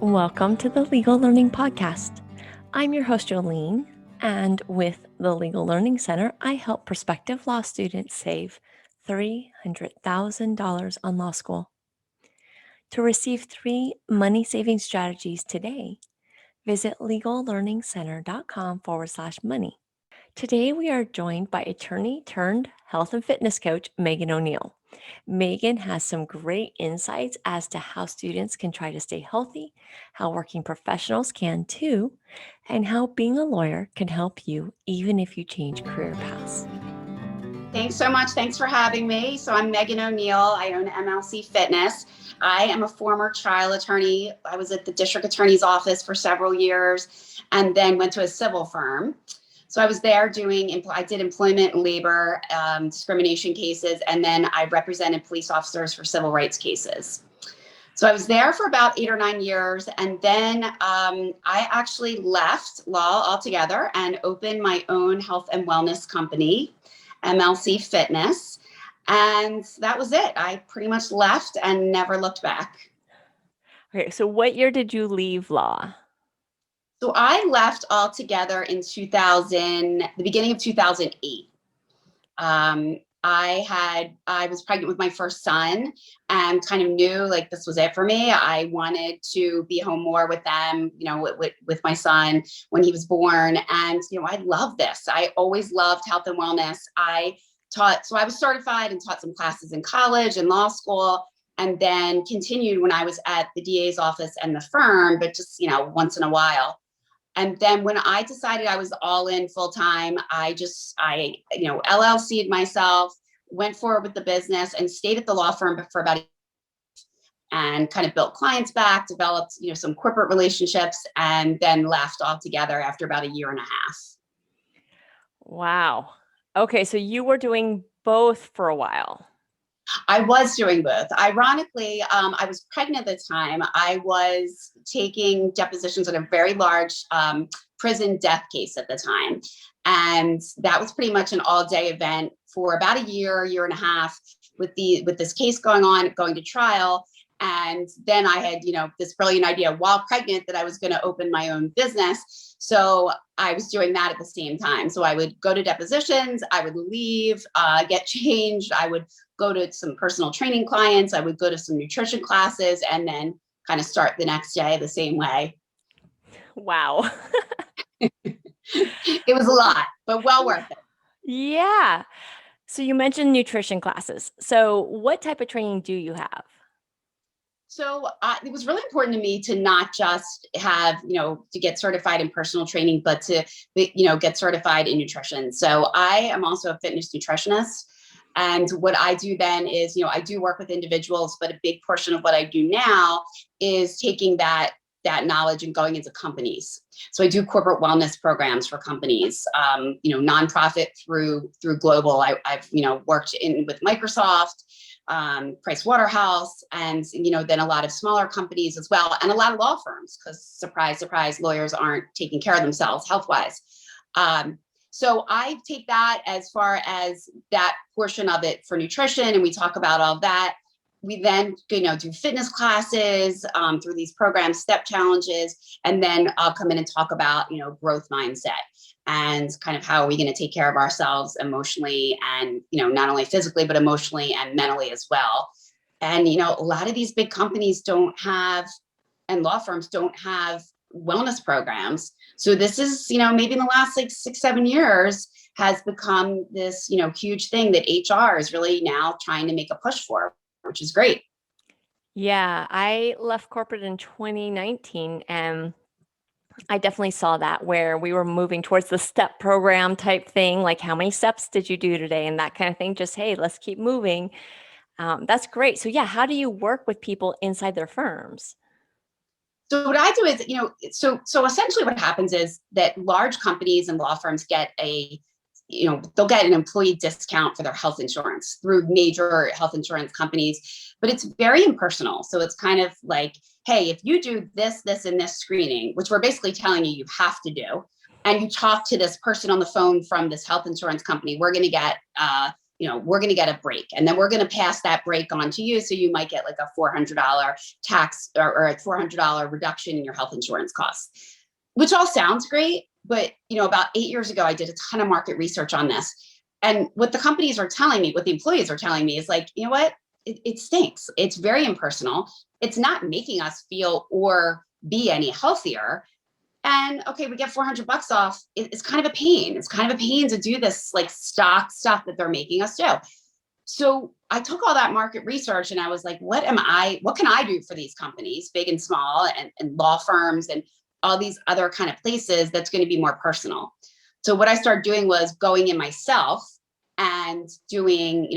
Welcome to the Legal Learning Podcast. I'm your host, Jolene, and with the Legal Learning Center, I help prospective law students save $300,000 on law school. To receive 3 money-saving strategies today, visit legallearningcenter.com/money. Today, we are joined by attorney turned health and fitness coach, Megan O'Neill. Megan has some great insights as to how students can try to stay healthy, how working professionals can too, and how being a lawyer can help you even if you change career paths. Thanks so much. Thanks for having me. So I'm Megan O'Neill. I own MLC Fitness. I am a former trial attorney. I was at the district attorney's office for several years and then went to a civil firm. So I was there I did employment and labor discrimination cases, and then I represented police officers for civil rights cases. So I was there for about 8 or 9 years, and then I actually left law altogether and opened my own health and wellness company, MLC Fitness. And that was it. I pretty much left and never looked back. Okay, so what year did you leave law? So I left altogether in the beginning of 2008. I was pregnant with my first son and kind of knew like this was it for me. I wanted to be home more with them, with my son when he was born. And, I love this. I always loved health and wellness. So I was certified and taught some classes in college and law school, and then continued when I was at the DA's office and the firm, but just, once in a while. And then when I decided I was all in full time, I LLC'd myself, went forward with the business and stayed at the law firm for about a year and kind of built clients back, developed, some corporate relationships, and then left altogether after about a year and a half. Wow. Okay, so you were doing both for a while. I was doing both. Ironically, I was pregnant at the time. I was taking depositions on a very large prison death case at the time. And that was pretty much an all-day event for about a year and a half with this case going to trial. And then I had, this brilliant idea while pregnant that I was going to open my own business. So I was doing that at the same time. So I would go to depositions, I would leave, get changed. I would go to some personal training clients. I would go to some nutrition classes and then kind of start the next day the same way. Wow. It was a lot, but well worth it. Yeah. So you mentioned nutrition classes. So what type of training do you have? So it was really important to me to not just have, to get certified in personal training, but to, get certified in nutrition. So I am also a fitness nutritionist. And what I do then is, I do work with individuals, but a big portion of what I do now is taking that knowledge and going into companies. So I do corporate wellness programs for companies, nonprofit through global. I've worked with Microsoft, Price Waterhouse, and then a lot of smaller companies as well, and a lot of law firms, because surprise, surprise, lawyers aren't taking care of themselves health-wise. So I take that as far as that portion of it for nutrition, and we talk about all that. We then, do fitness classes through these programs, step challenges, and then I'll come in and talk about, growth mindset and kind of how are we going to take care of ourselves emotionally and, not only physically, but emotionally and mentally as well. And, a lot of these big companies and law firms don't have wellness programs. So this is, maybe in the last 6-7 years has become this, huge thing that HR is really now trying to make a push for, which is great. Yeah, I left corporate in 2019 and I definitely saw that where we were moving towards the step program type thing, like how many steps did you do today and that kind of thing. Just, hey, let's keep moving. That's great. So yeah, how do you work with people inside their firms? So what I do is, so essentially what happens is that large companies and law firms get they'll get an employee discount for their health insurance through major health insurance companies, but it's very impersonal. So it's kind of like, hey, if you do this, and this screening, which we're basically telling you have to do, and you talk to this person on the phone from this health insurance company, we're going to get we're going to get a break, and then we're going to pass that break on to you. So you might get like a $400 tax or a $400 reduction in your health insurance costs, which all sounds great. But, about 8 years ago, I did a ton of market research on this. And what the companies are telling me, what the employees are telling me is like, you know what? It stinks. It's very impersonal. It's not making us feel or be any healthier. And okay, we get $400 off. It's kind of a pain. It's kind of a pain to do this like stock stuff that they're making us do. So I took all that market research and I was like, what can I do for these companies, big and small, and law firms and all these other kind of places that's going to be more personal. So what I started doing was going in myself and doing,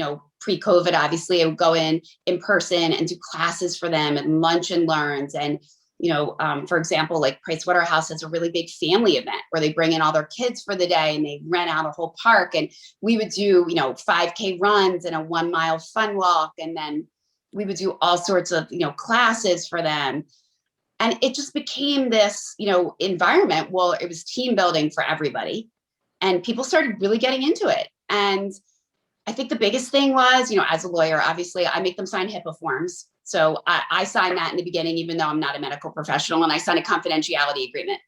pre-COVID, obviously I would go in person and do classes for them and lunch and learns. And, for example, like Price Waterhouse has a really big family event where they bring in all their kids for the day and they rent out a whole park. And we would do, 5K runs and a 1 mile fun walk. And then we would do all sorts of, classes for them. And it just became this, environment. Well, it was team building for everybody. And people started really getting into it. And I think the biggest thing was, as a lawyer, obviously I make them sign HIPAA forms. So I signed that in the beginning, even though I'm not a medical professional, and I signed a confidentiality agreement.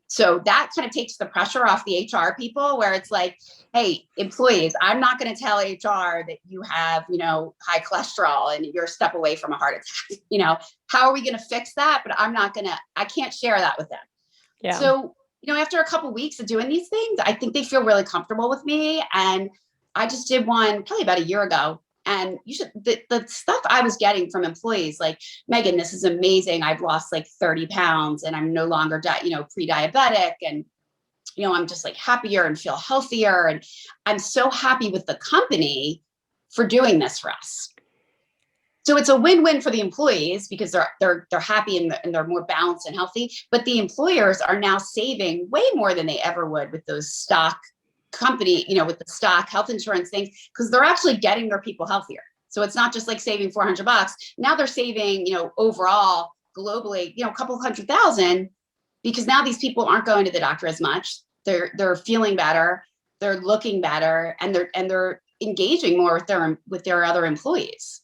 So that kind of takes the pressure off the HR people, where it's like, hey, employees, I'm not going to tell HR that you have, high cholesterol and you're a step away from a heart attack. How are we going to fix that? But I can't share that with them. Yeah. So, after a couple of weeks of doing these things, I think they feel really comfortable with me. And I just did one probably about a year ago. And the stuff I was getting from employees like, Megan, this is amazing. I've lost like 30 pounds and I'm no longer, pre-diabetic. And, I'm just like happier and feel healthier. And I'm so happy with the company for doing this for us. So it's a win-win for the employees because they're happy and they're more balanced and healthy. But the employers are now saving way more than they ever would with those stock company, with the stock health insurance things, because they're actually getting their people healthier. So it's not just like saving $400. Now they're saving, overall globally, a couple $100,000, because now these people aren't going to the doctor as much. They're feeling better, they're looking better, and they're engaging more with their other employees.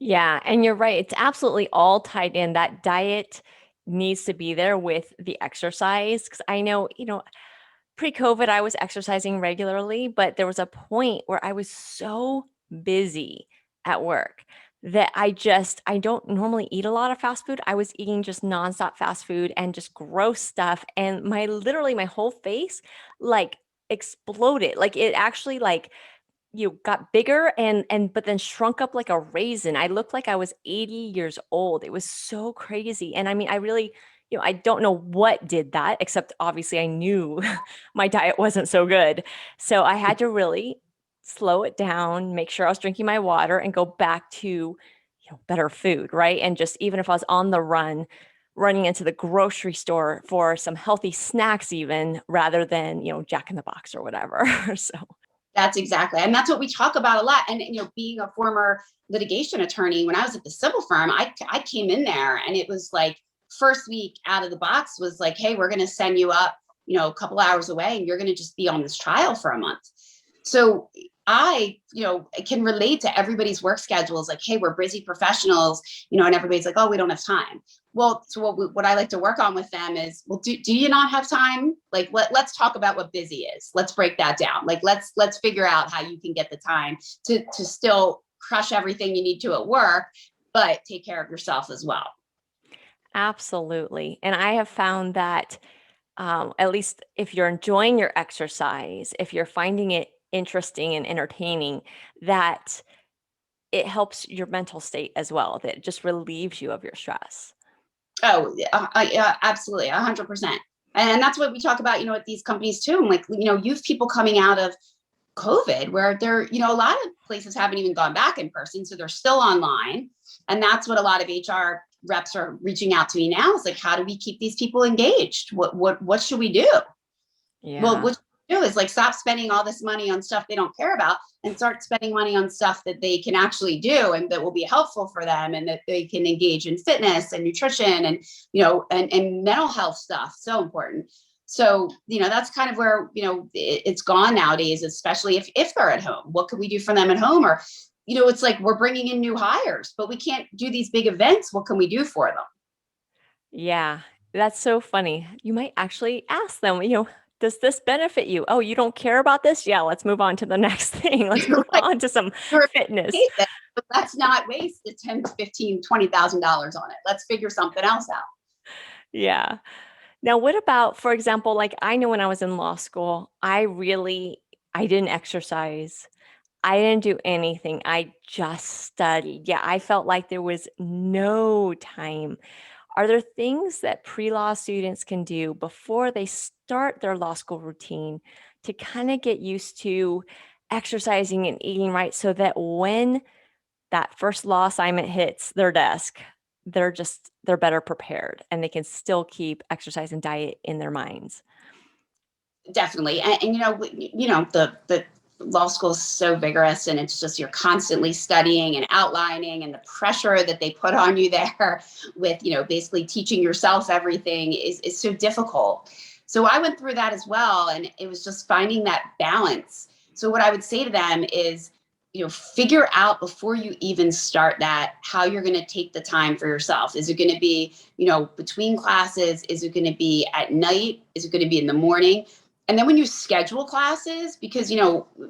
Yeah, and you're right. It's absolutely all tied in. That diet needs to be there with the exercise. Because I know, pre-COVID, I was exercising regularly, but there was a point where I was so busy at work that I don't normally eat a lot of fast food. I was eating just nonstop fast food and just gross stuff. And literally my whole face like exploded. Like it actually like got bigger but then shrunk up like a raisin. I looked like I was 80 years old. It was so crazy. And I mean, I really, I don't know what did that, except obviously I knew my diet wasn't so good. So I had to really slow it down, make sure I was drinking my water and go back to, better food, right? And just even if I was on the run, running into the grocery store for some healthy snacks even rather than, Jack in the Box or whatever. So that's exactly. And that's what we talk about a lot. And, being a former litigation attorney, when I was at the civil firm, I came in there and it was like first week out of the box was like, hey, we're going to send you up, a couple hours away and you're going to just be on this trial for a month. So I can relate to everybody's work schedules. Like, hey, we're busy professionals, and everybody's like, oh, we don't have time. Well, so what I like to work on with them is, well, do you not have time? Like, let's talk about what busy is. Let's break that down. Like, let's figure out how you can get the time to still crush everything you need to at work, but take care of yourself as well. absolutely. And I have found that at least if you're enjoying your exercise, if you're finding it interesting and entertaining, that it helps your mental state as well, that it just relieves you of your stress. Oh, yeah, absolutely, 100%. And that's what we talk about, at these companies too. And like, youth people coming out of COVID, where they're, a lot of places haven't even gone back in person, so they're still online. And that's what a lot of HR reps are reaching out to me now. Is like, how do we keep these people engaged? What should we do? Yeah. Well, what you do is like stop spending all this money on stuff they don't care about and start spending money on stuff that they can actually do and that will be helpful for them and that they can engage in fitness and nutrition and, and mental health stuff. So important. So, that's kind of where, it's gone nowadays, especially if they're at home. What can we do for them at home? Or, it's like we're bringing in new hires, but we can't do these big events. What can we do for them? Yeah, that's so funny. You might actually ask them, does this benefit you? Oh, you don't care about this? Yeah, let's move on to the next thing. Let's move Right. on to some You're fitness. okay, but let's not waste the 10, 15, $20,000 on it. Let's figure something else out. Yeah. Now, what about, for example, like I know when I was in law school, I didn't exercise. I didn't do anything. I just studied. Yeah, I felt like there was no time. Are there things that pre-law students can do before they start their law school routine to kind of get used to exercising and eating right so that when that first law assignment hits their desk, they're better prepared and they can still keep exercise and diet in their minds? Definitely. And the law school is so vigorous, and it's just you're constantly studying and outlining, and the pressure that they put on you there with, basically teaching yourself everything is so difficult. So I went through that as well. And it was just finding that balance. So what I would say to them is, figure out before you even start that how you're going to take the time for yourself. Is it going to be, between classes? Is it going to be at night? Is it going to be in the morning? And then when you schedule classes, because,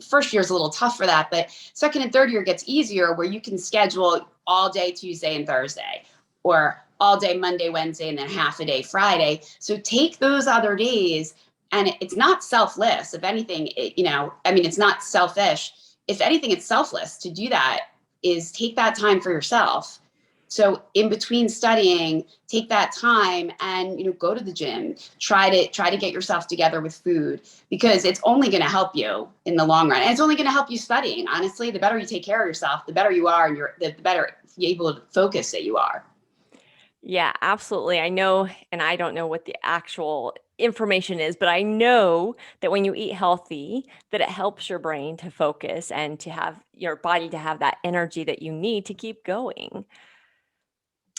first year is a little tough for that, but second and third year gets easier where you can schedule all day Tuesday and Thursday, or all day Monday, Wednesday, and then half a day Friday. So take those other days, and it's not selfless. If anything, it's not selfish. If anything, it's selfless to do that, is take that time for yourself. So in between studying, take that time and, go to the gym. Try to get yourself together with food, because it's only going to help you in the long run. And it's only going to help you studying. Honestly, the better you take care of yourself, the better you are, and the better you're able to focus that you are. Yeah, absolutely. I know, and I don't know what the actual information is, but I know that when you eat healthy, that it helps your brain to focus and to have your body to have that energy that you need to keep going.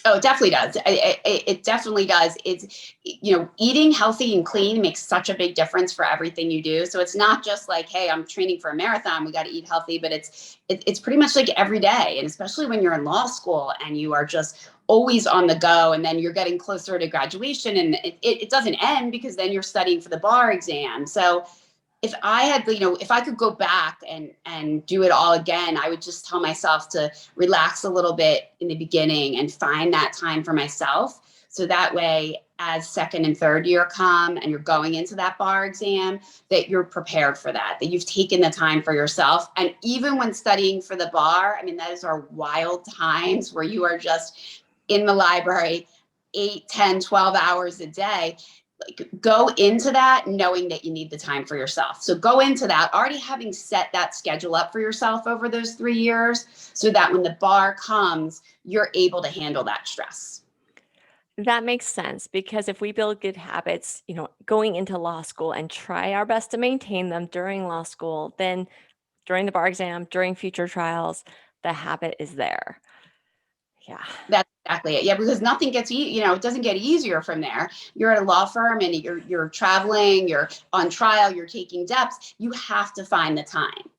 Oh, it definitely does. It definitely does. It's, eating healthy and clean makes such a big difference for everything you do. So it's not just like, hey, I'm training for a marathon, we got to eat healthy, but it's pretty much like every day. And especially when you're in law school and you are just always on the go, and then you're getting closer to graduation, and it doesn't end, because then you're studying for the bar exam. So if I had, if I could go back and do it all again, I would just tell myself to relax a little bit in the beginning and find that time for myself. So that way, as second and third year come and you're going into that bar exam, that you're prepared for that you've taken the time for yourself. And even when studying for the bar, I mean, those are wild times where you are just in the library 8, 10, 12 hours a day. Like, go into that knowing that you need the time for yourself. So go into that already having set that schedule up for yourself over those 3 years, so that when the bar comes, you're able to handle that stress. That makes sense because if we build good habits, going into law school and try our best to maintain them during law school, then during the bar exam, during future trials, the habit is there. Yeah. That's exactly it. Yeah, because nothing gets it doesn't get easier from there. You're at a law firm and you're traveling, you're on trial, you're taking deps. You have to find the time.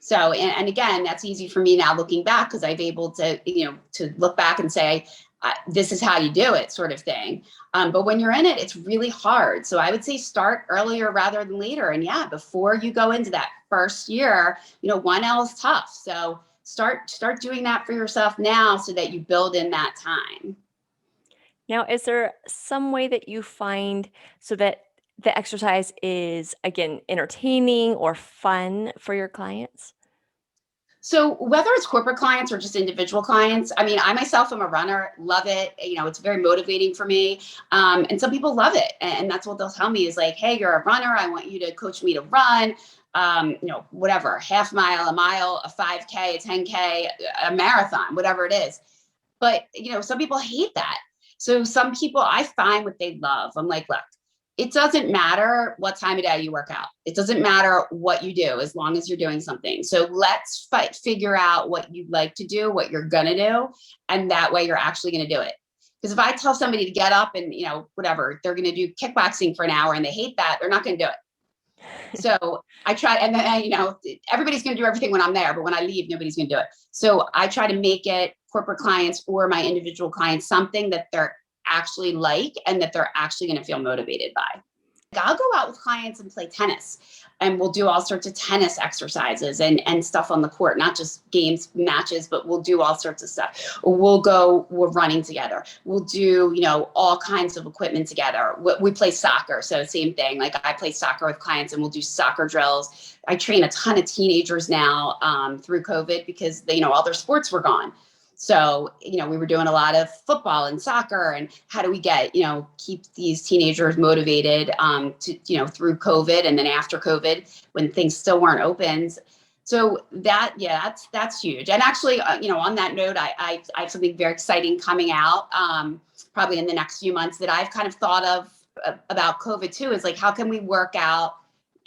So, and again, that's easy for me now looking back, because I've able to, to look back and say, this is how you do it, sort of thing. But when you're in it, it's really hard. So I would say start earlier rather than later. And yeah, before you go into that first year, 1L is tough. So start doing that for yourself now, so that you build in that time. Now, is there some way that you find so that the exercise is, again, entertaining or fun for your clients? So whether it's corporate clients or just individual clients, I mean, I myself am a runner, love it. It's very motivating for me. And some people love it. And that's what they'll tell me is like, hey, you're a runner. I want you to coach me to run, whatever, half mile, a mile, a 5K, a 10K, a marathon, whatever it is. But, some people hate that. So some people, I find what they love. I'm like, look, it doesn't matter what time of day you work out. It doesn't matter what you do, as long as you're doing something. So let's figure out what you'd like to do, what you're going to do. And that way you're actually going to do it. Because if I tell somebody to get up and, whatever, they're going to do kickboxing for an hour and they hate that, they're not going to do it. So I try, and then, everybody's going to do everything when I'm there, but when I leave, nobody's going to do it. So I try to make it corporate clients or my individual clients something that they're actually like and that they're actually going to feel motivated by. I'll go out with clients and play tennis, and we'll do all sorts of tennis exercises and stuff on the court, not just games, matches, but we'll do all sorts of stuff. We're running together. We'll do, all kinds of equipment together. We play soccer. So same thing, like I play soccer with clients and we'll do soccer drills. I train a ton of teenagers now through COVID because all their sports were gone. So, we were doing a lot of football and soccer, and how do we get, keep these teenagers motivated to, through COVID and then after COVID when things still weren't open. So that's huge. And actually, on that note, I have something very exciting coming out probably in the next few months that I've kind of thought of about COVID too, is like, how can we work out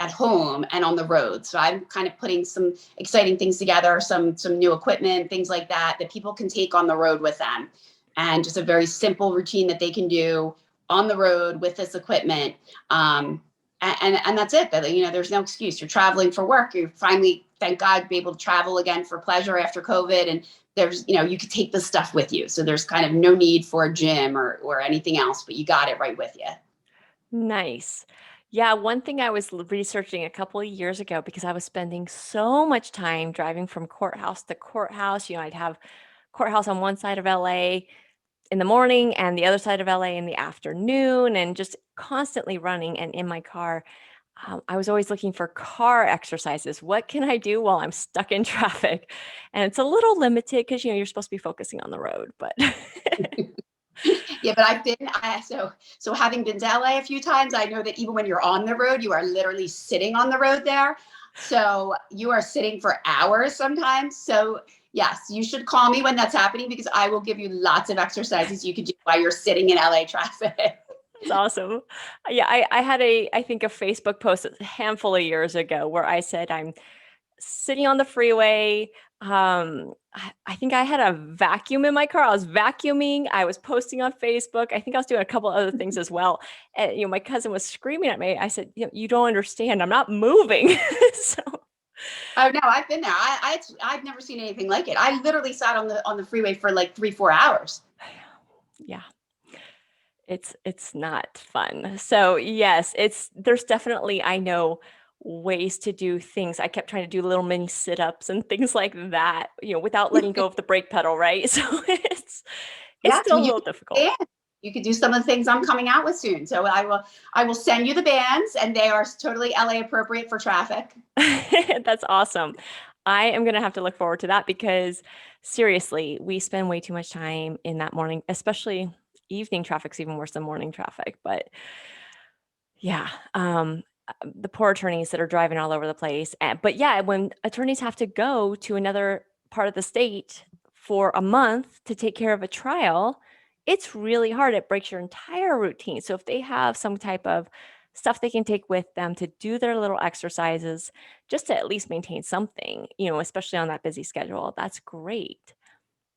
at home and on the road? So I'm kind of putting some exciting things together, some new equipment, things like that people can take on the road with them, and just a very simple routine that they can do on the road with this equipment. And that's it. That, there's no excuse. You're traveling for work. You finally, thank God, be able to travel again for pleasure after COVID. And there's, you could take this stuff with you. So there's kind of no need for a gym or anything else, but you got it right with you. Nice. Yeah, one thing I was researching a couple of years ago, because I was spending so much time driving from courthouse to courthouse. I'd have courthouse on one side of LA in the morning and the other side of LA in the afternoon, and just constantly running and in my car. I was always looking for car exercises. What can I do while I'm stuck in traffic? And it's a little limited because, you're supposed to be focusing on the road, but Yeah, but so having been to LA a few times, I know that even when you're on the road, you are literally sitting on the road there. So you are sitting for hours sometimes. So yes, you should call me when that's happening, because I will give you lots of exercises you could do while you're sitting in LA traffic. it's awesome. Yeah, I had I think a Facebook post a handful of years ago where I said I'm sitting on the freeway. I think I had a vacuum in my car. I was vacuuming. I was posting on Facebook. I think I was doing a couple other things as well. And my cousin was screaming at me. I said, "You don't understand. I'm not moving." So Oh no, I've been there. I've never seen anything like it. I literally sat on the freeway for like 3-4 hours. yeah, it's not fun. So yes, there's definitely, I know, ways to do things. I kept trying to do little mini sit-ups and things like that, without letting go of the brake pedal, right? So it's Yes, still well, a you little could difficult. you could do some of the things I'm coming out with soon. So I will send you the bands, and they are totally LA appropriate for traffic. That's awesome. I am going to have to look forward to that, because seriously, we spend way too much time in that morning, especially evening traffic's even worse than morning traffic. But yeah, the poor attorneys that are driving all over the place. But yeah, when attorneys have to go to another part of the state for a month to take care of a trial, it's really hard. It breaks your entire routine. So if they have some type of stuff they can take with them to do their little exercises, just to at least maintain something, especially on that busy schedule, that's great.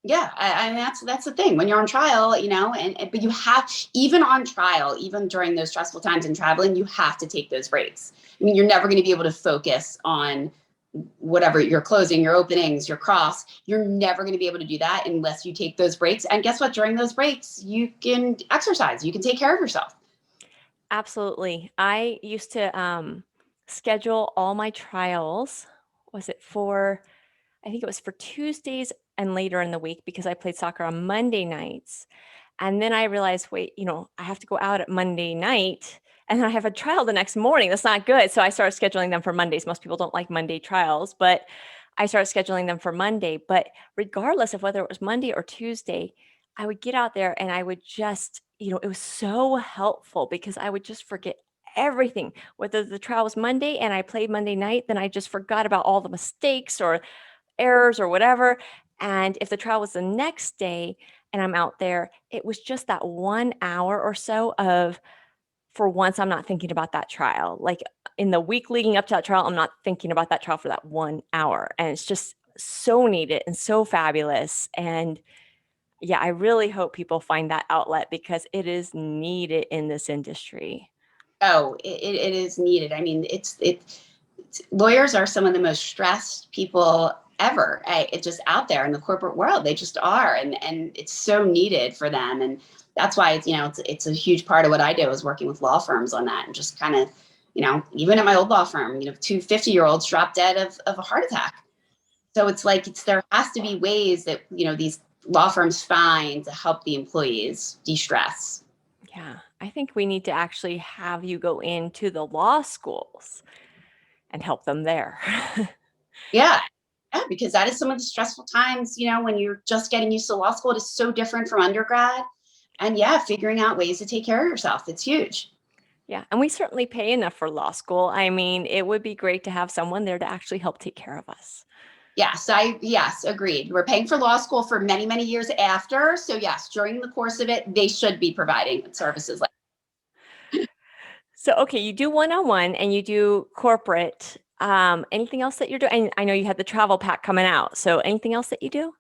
Yeah, and that's the thing when you're on trial, but you have, even on trial, even during those stressful times in traveling, you have to take those breaks. I mean, you're never going to be able to focus on whatever your closing, your openings, your cross. You're never going to be able to do that unless you take those breaks. And guess what? During those breaks, you can exercise. You can take care of yourself. Absolutely. I used to schedule all my trials. Was it for, I think it was for Tuesdays and later in the week, because I played soccer on Monday nights. And then I realized, wait, I have to go out at Monday night and then I have a trial the next morning. That's not good. So I started scheduling them for Mondays. Most people don't like Monday trials, but I started scheduling them for Monday. But regardless of whether it was Monday or Tuesday, I would get out there and I would just, it was so helpful because I would just forget everything. Whether the trial was Monday and I played Monday night, then I just forgot about all the mistakes or errors or whatever. And if the trial was the next day and I'm out there, it was just that 1 hour or so of, for once, I'm not thinking about that trial. Like in the week leading up to that trial, I'm not thinking about that trial for that 1 hour. And it's just so needed and so fabulous. And Yeah, I really hope people find that outlet because it is needed in this industry. Oh, it is needed. I mean, lawyers are some of the most stressed people ever. It's just out there in the corporate world. They just are, and it's so needed for them. And that's why it's a huge part of what I do is working with law firms on that, and just kind of, even at my old law firm, two 50-year-olds dropped dead of a heart attack. So it's like there has to be ways that these law firms find to help the employees de-stress. Yeah, I think we need to actually have you go into the law schools and help them there. Yeah. Yeah, because that is some of the stressful times, when you're just getting used to law school. It is so different from undergrad. And yeah, figuring out ways to take care of yourself. It's huge. Yeah, and we certainly pay enough for law school. I mean, it would be great to have someone there to actually help take care of us. Yes, agreed. We're paying for law school for many, many years after. So yes, during the course of it, they should be providing services like. So, okay, you do one-on-one and you do corporate. Anything else that you're doing? And I know you had the travel pack coming out. So, anything else that you do?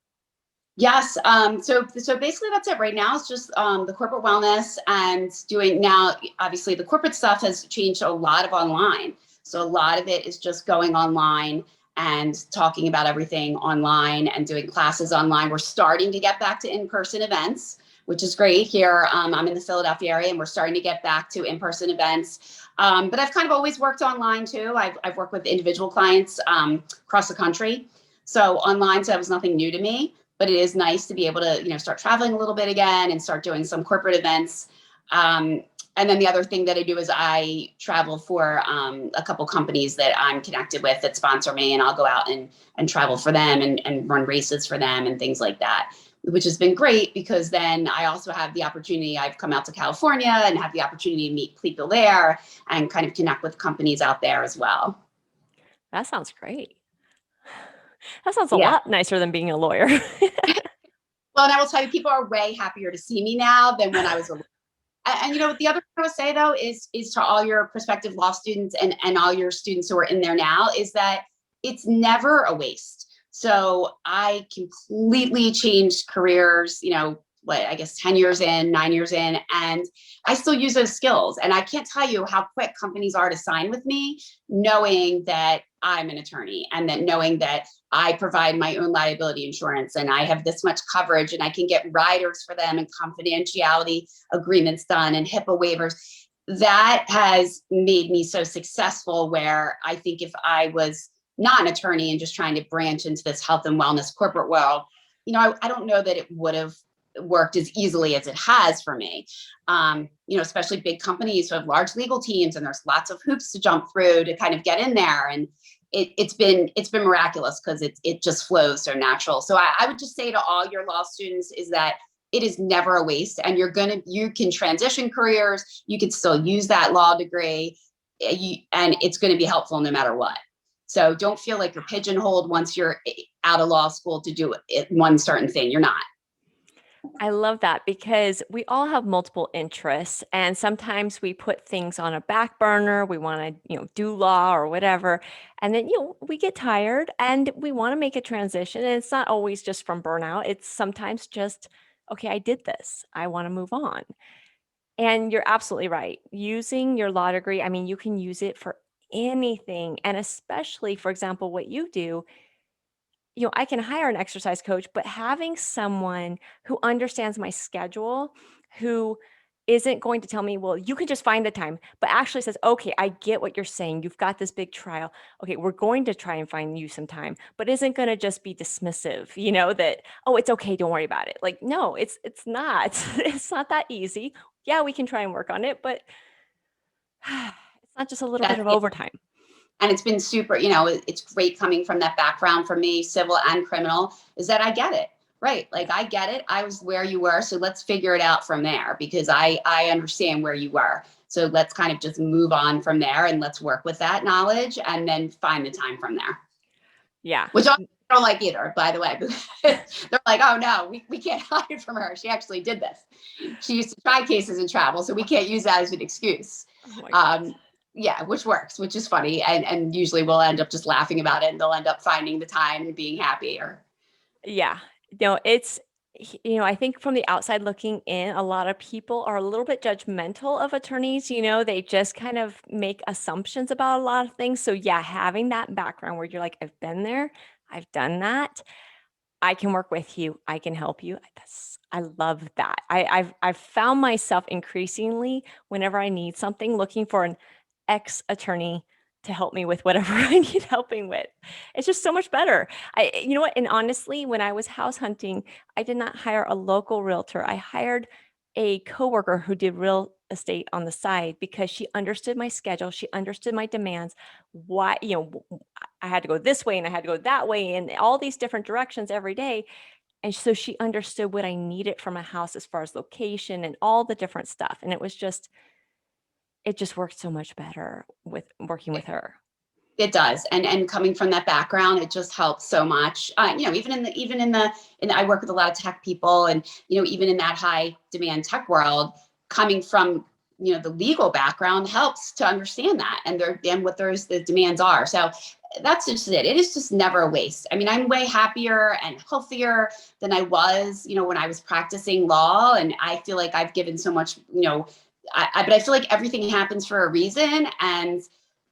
Yes. So basically that's it right now. It's just the corporate wellness and doing now. Obviously, the corporate stuff has changed a lot of online. So a lot of it is just going online and talking about everything online and doing classes online. We're starting to get back to in-person events, which is great here. I'm in the Philadelphia area, and we're starting to get back to in-person events. But I've kind of always worked online too. I've worked with individual clients across the country. So online, so that was nothing new to me, but it is nice to be able to, start traveling a little bit again and start doing some corporate events. And then the other thing that I do is I travel for a couple companies that I'm connected with that sponsor me, and I'll go out and travel for them and run races for them and things like that, which has been great because then I also have the opportunity. I've come out to California and have the opportunity to meet people there and kind of connect with companies out there as well. That sounds great. That sounds a Yeah. lot nicer than being a lawyer. Well, and I will tell you, people are way happier to see me now than when I was a. And the other thing I would say though is to all your prospective law students and all your students who are in there now is that it's never a waste. So I completely changed careers, what I guess 10 years in, 9 years in, and I still use those skills. And I can't tell you how quick companies are to sign with me, knowing that I'm an attorney and that knowing that I provide my own liability insurance and I have this much coverage and I can get riders for them and confidentiality agreements done and HIPAA waivers. That has made me so successful where I think if I was not an attorney and just trying to branch into this health and wellness corporate world, I don't know that it would have worked as easily as it has for me. Especially big companies who have large legal teams and there's lots of hoops to jump through to kind of get in there. And it's been miraculous because it just flows so natural. So I would just say to all your law students is that it is never a waste, and you can transition careers. You can still use that law degree, and it's going to be helpful no matter what. So don't feel like you're pigeonholed once you're out of law school to do one certain thing. You're not. I love that because we all have multiple interests and sometimes we put things on a back burner. We want to, do law or whatever. And then, we get tired and we want to make a transition. And it's not always just from burnout. It's sometimes just, okay, I did this. I want to move on. And you're absolutely right. Using your law degree, I mean, you can use it for anything. And especially, for example, what you do, I can hire an exercise coach, but having someone who understands my schedule, who isn't going to tell me, well, you can just find the time, but actually says, okay, I get what you're saying. You've got this big trial. Okay, we're going to try and find you some time, but isn't going to just be dismissive, that, oh, it's okay, don't worry about it. Like, no, it's not. It's not that easy. Yeah, we can try and work on it, but it's not just a little bit That's of overtime. and it's been super, it's great coming from that background for me, civil and criminal, is that I get it. Right. Like I get it. I was where you were. So let's figure it out from there because I understand where you were. So let's kind of just move on from there and let's work with that knowledge and then find the time from there. Yeah. Which I don't like either, by the way. They're like, oh no, we can't hide from her. She actually did this. She used to try cases and travel, so we can't use that as an excuse. Oh my gosh. Yeah, which works, which is funny. And usually we'll end up just laughing about it and they'll end up finding the time and being happy or Yeah. No, it's I think from the outside looking in, a lot of people are a little bit judgmental of attorneys. They just kind of make assumptions about a lot of things. So, yeah, having that background where you're like, I've been there, I've done that, I can work with you, I can help you. I love that. I've found myself increasingly whenever I need something looking for an ex attorney to help me with whatever I need helping with. It's just so much better. You know what? And honestly, when I was house hunting, I did not hire a local realtor. I hired a coworker who did real estate on the side because she understood my schedule. She understood my demands. Why, I had to go this way and I had to go that way and all these different directions every day. And so she understood what I needed from a house as far as location and all the different stuff. And it just worked so much better with working with her. It does, and coming from that background, it just helps so much. I work with a lot of tech people, and even in that high demand tech world, coming from the legal background helps to understand that and what the demands are. So that's just it. It is just never a waste. I mean, I'm way happier and healthier than I was, when I was practicing law, and I feel like I've given so much, but I feel like everything happens for a reason. And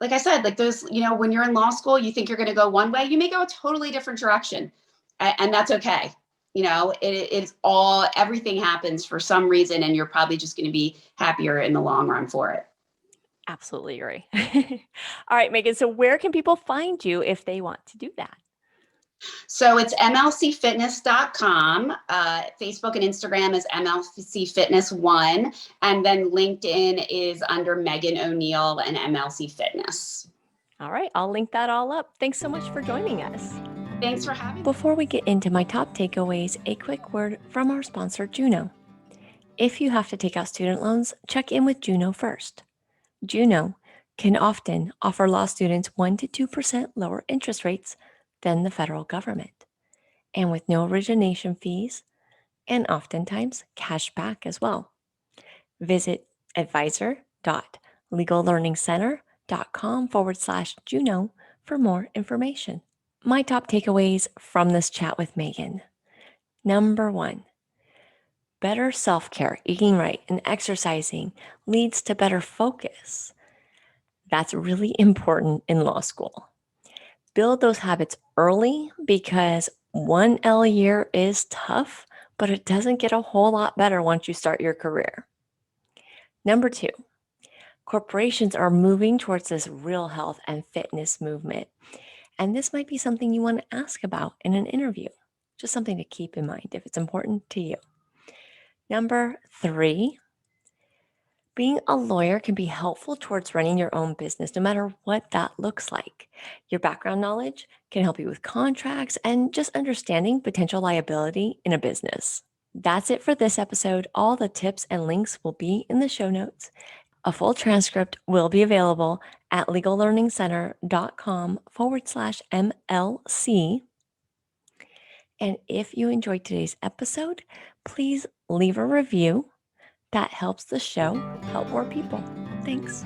like I said, like those, when you're in law school, you think you're going to go one way, you may go a totally different direction. And that's okay. It's everything happens for some reason, and you're probably just going to be happier in the long run for it. Absolutely agree. All right, Megan. So where can people find you if they want to do that? So it's mlcfitness.com. Facebook and Instagram is MLC Fitness One. And then LinkedIn is under Megan O'Neill and MLC Fitness. All right, I'll link that all up. Thanks so much for joining us. Thanks for having me. Before we get into my top takeaways, a quick word from our sponsor, Juno. If you have to take out student loans, check in with Juno first. Juno can often offer law students 1% to 2% lower interest rates than the federal government, and with no origination fees, and oftentimes cash back as well. Visit advisor.legallearningcenter.com/Juno for more information. My top takeaways from this chat with Megan. Number 1, better self-care, eating right, and exercising leads to better focus. That's really important in law school. Build those habits early because 1L a year is tough, but it doesn't get a whole lot better once you start your career. Number 2, corporations are moving towards this real health and fitness movement. And this might be something you want to ask about in an interview. Just something to keep in mind if it's important to you. Number 3, being a lawyer can be helpful towards running your own business, no matter what that looks like. Your background knowledge can help you with contracts and just understanding potential liability in a business. That's it for this episode. All the tips and links will be in the show notes. A full transcript will be available at legallearningcenter.com/MLC. And if you enjoyed today's episode, please leave a review. That helps the show help more people. Thanks.